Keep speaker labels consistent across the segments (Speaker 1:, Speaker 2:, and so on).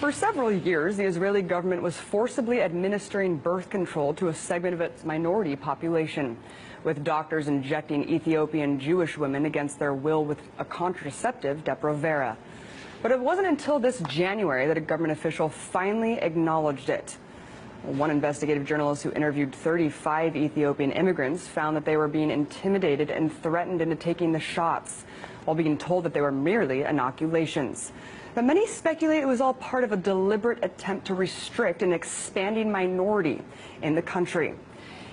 Speaker 1: For several years, the Israeli government was forcibly administering birth control to a segment of its minority population, with doctors injecting Ethiopian Jewish women against their will with a contraceptive, Depo-Provera. But it wasn't until this January that a government official finally acknowledged it. One investigative journalist who interviewed 35 Ethiopian immigrants found that they were being intimidated and threatened into taking the shots, while being told that they were merely inoculations. But many speculate it was all part of a deliberate attempt to restrict an expanding minority in the country.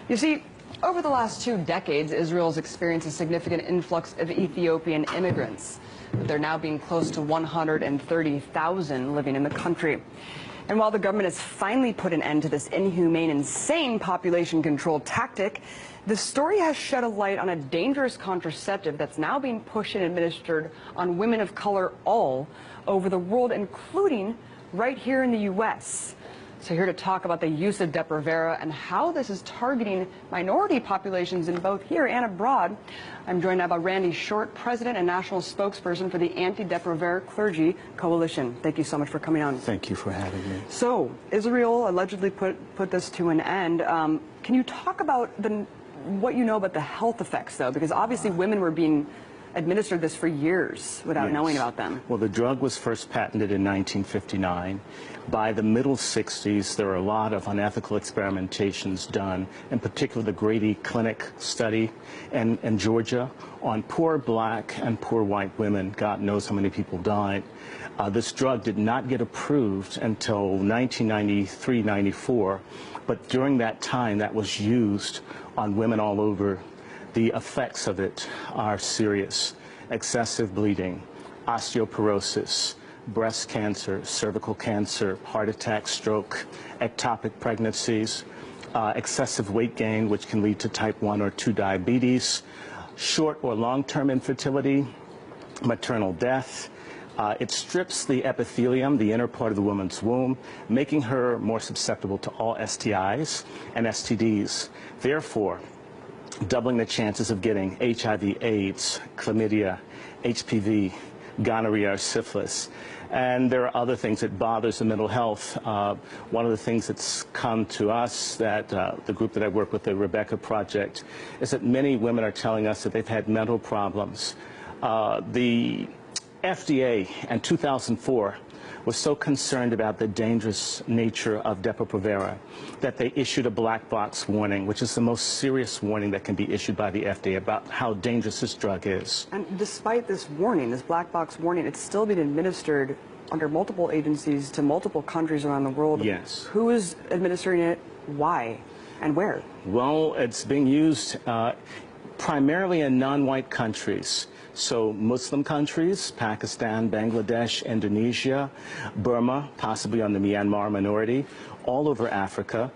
Speaker 1: You see, over the last 2 decades, Israel has experienced a significant influx of Ethiopian immigrants. But there now being close to 130,000 living in the country. And while the government has finally put an end to this inhumane, insane population control tactic, the story has shed a light on a dangerous contraceptive that's now being pushed and administered on women of color all over the world, including right here in the U.S. So here to talk about the use of Depo-Provera and how this is targeting minority populations in both here and abroad, I'm joined now by Randy Short, President and National Spokesperson for the Anti-Depo-Provera Clergy Coalition. Thank you so much for coming on.
Speaker 2: Thank you for having me.
Speaker 1: So, Israel allegedly put this to an end. Can you talk about what you know about the health effects, though? Because obviously women were being administered this for years without knowing about them.
Speaker 2: Well, the drug was first patented in 1959. By the middle 60s, there were a lot of unethical experimentations done, in particular the Grady Clinic study in Georgia on poor black and poor white women. God knows how many people died. This drug did not get approved until 1993-94, but during that time that was used on women all over. The effects of it are serious: excessive bleeding, osteoporosis, breast cancer, cervical cancer, heart attack, stroke, ectopic pregnancies, excessive weight gain, which can lead to type 1 or 2 diabetes, short or long-term infertility, maternal death. It strips the epithelium, the inner part of the woman's womb, making her more susceptible to all STIs and STDs. Therefore, doubling the chances of getting HIV, AIDS, chlamydia, HPV, gonorrhea, or syphilis. And there are other things that bothers the mental health. One of the things that's come to us, that the group that I work with, the Rebecca Project, is that many women are telling us that they've had mental problems. The FDA in 2004 was so concerned about the dangerous nature of Depo-Provera that they issued a black box warning, which is the most serious warning that can be issued by the FDA about how dangerous this drug is.
Speaker 1: And despite this warning, this black box warning, it's still being administered under multiple agencies to multiple countries around the world.
Speaker 2: Yes.
Speaker 1: Who is administering it, why, and where?
Speaker 2: Well, it's being used primarily in non-white countries. So Muslim countries, Pakistan, Bangladesh, Indonesia, Burma, possibly on the Myanmar minority, all over Africa,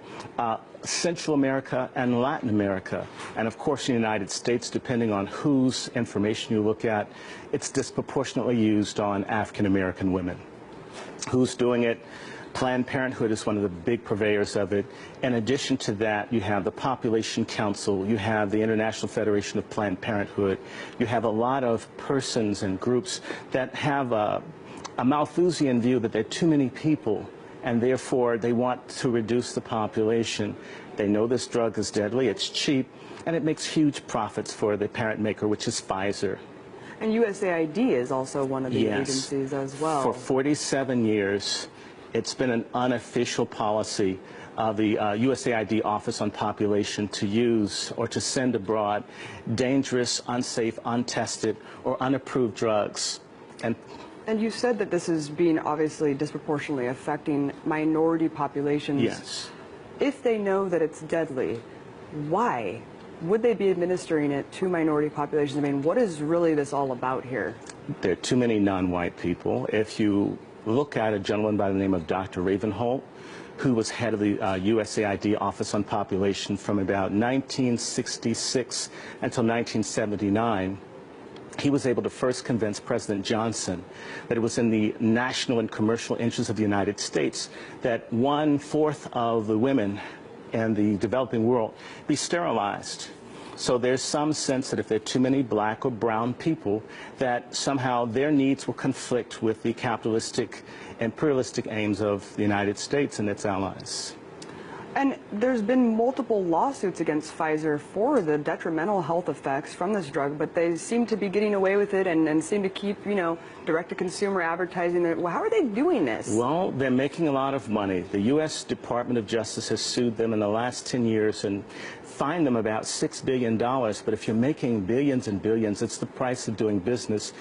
Speaker 2: Central America and Latin America, and of course in the United States, depending on whose information you look at, it's disproportionately used on African American women. Who's doing it? Planned Parenthood is one of the big purveyors of it. In addition to that, you have the Population Council, you have the International Federation of Planned Parenthood, you have a lot of persons and groups that have a Malthusian view that there are too many people, and therefore they want to reduce the population. They know this drug is deadly, it's cheap, and it makes huge profits for the parent maker, which is Pfizer.
Speaker 1: And USAID is also one of the agencies as well.
Speaker 2: For 47 years, it's been an unofficial policy of the USAID Office on Population to use or to send abroad dangerous, unsafe, untested, or unapproved drugs. And
Speaker 1: you said that this is being obviously disproportionately affecting minority populations.
Speaker 2: yes.
Speaker 1: If they know that it's deadly, why would they be administering it to minority populations? I mean, what is really this all about here?
Speaker 2: There are too many non-white people. If you look at a gentleman by the name of Dr. Ravenholt, who was head of the USAID Office on Population from about 1966 until 1979, he was able to first convince President Johnson that it was in the national and commercial interests of the United States that 1/4 of the women in the developing world be sterilized. So there's some sense that if there are too many black or brown people, that somehow their needs will conflict with the capitalistic, imperialistic aims of the United States and its allies.
Speaker 1: And there's been multiple lawsuits against Pfizer for the detrimental health effects from this drug, but they seem to be getting away with it and seem to keep, direct-to-consumer advertising. Well, how are they doing this?
Speaker 2: Well, they're making a lot of money. The U.S. Department of Justice has sued them in the last 10 years and fined them about $6 billion. But if you're making billions and billions, it's the price of doing business.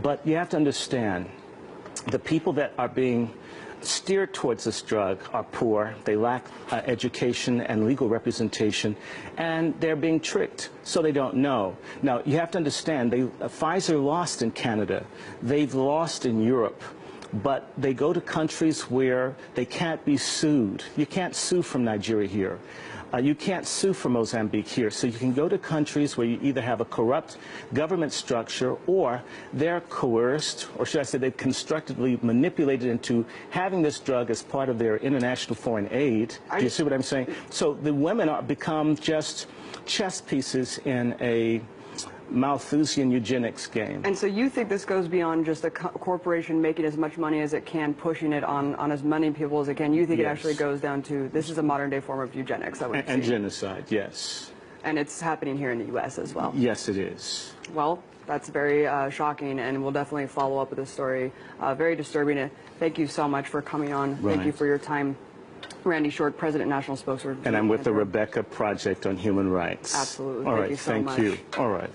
Speaker 2: But you have to understand, the people that are being steered towards this drug are poor, they lack education and legal representation, and they're being tricked, so they don't know. Now, you have to understand, Pfizer lost in Canada, they've lost in Europe, but they go to countries where they can't be sued. You can't sue from Nigeria here. You can't sue from Mozambique here. So you can go to countries where you either have a corrupt government structure or they're coerced, or should I say they've constructively manipulated into having this drug as part of their international foreign aid. Do you see what I'm saying? So the women become just chess pieces in a Malthusian eugenics game.
Speaker 1: And so you think this goes beyond just a corporation making as much money as it can, pushing it on as many people as it can. You think
Speaker 2: Yes.
Speaker 1: it actually goes down to, this is a modern day form of eugenics, I would
Speaker 2: And
Speaker 1: say.
Speaker 2: genocide, yes.
Speaker 1: And it's happening here in the U.S. as well.
Speaker 2: Yes, it is.
Speaker 1: Well, that's very shocking, and we'll definitely follow up with this story. Very disturbing. Thank you so much for coming on.
Speaker 2: Right.
Speaker 1: Thank you for your time. Randy Short, President, National Spokesperson.
Speaker 2: And I'm with the Rebecca Project on Human Rights.
Speaker 1: Absolutely.
Speaker 2: All
Speaker 1: Thank
Speaker 2: right,
Speaker 1: you so
Speaker 2: thank
Speaker 1: much.
Speaker 2: you. All right.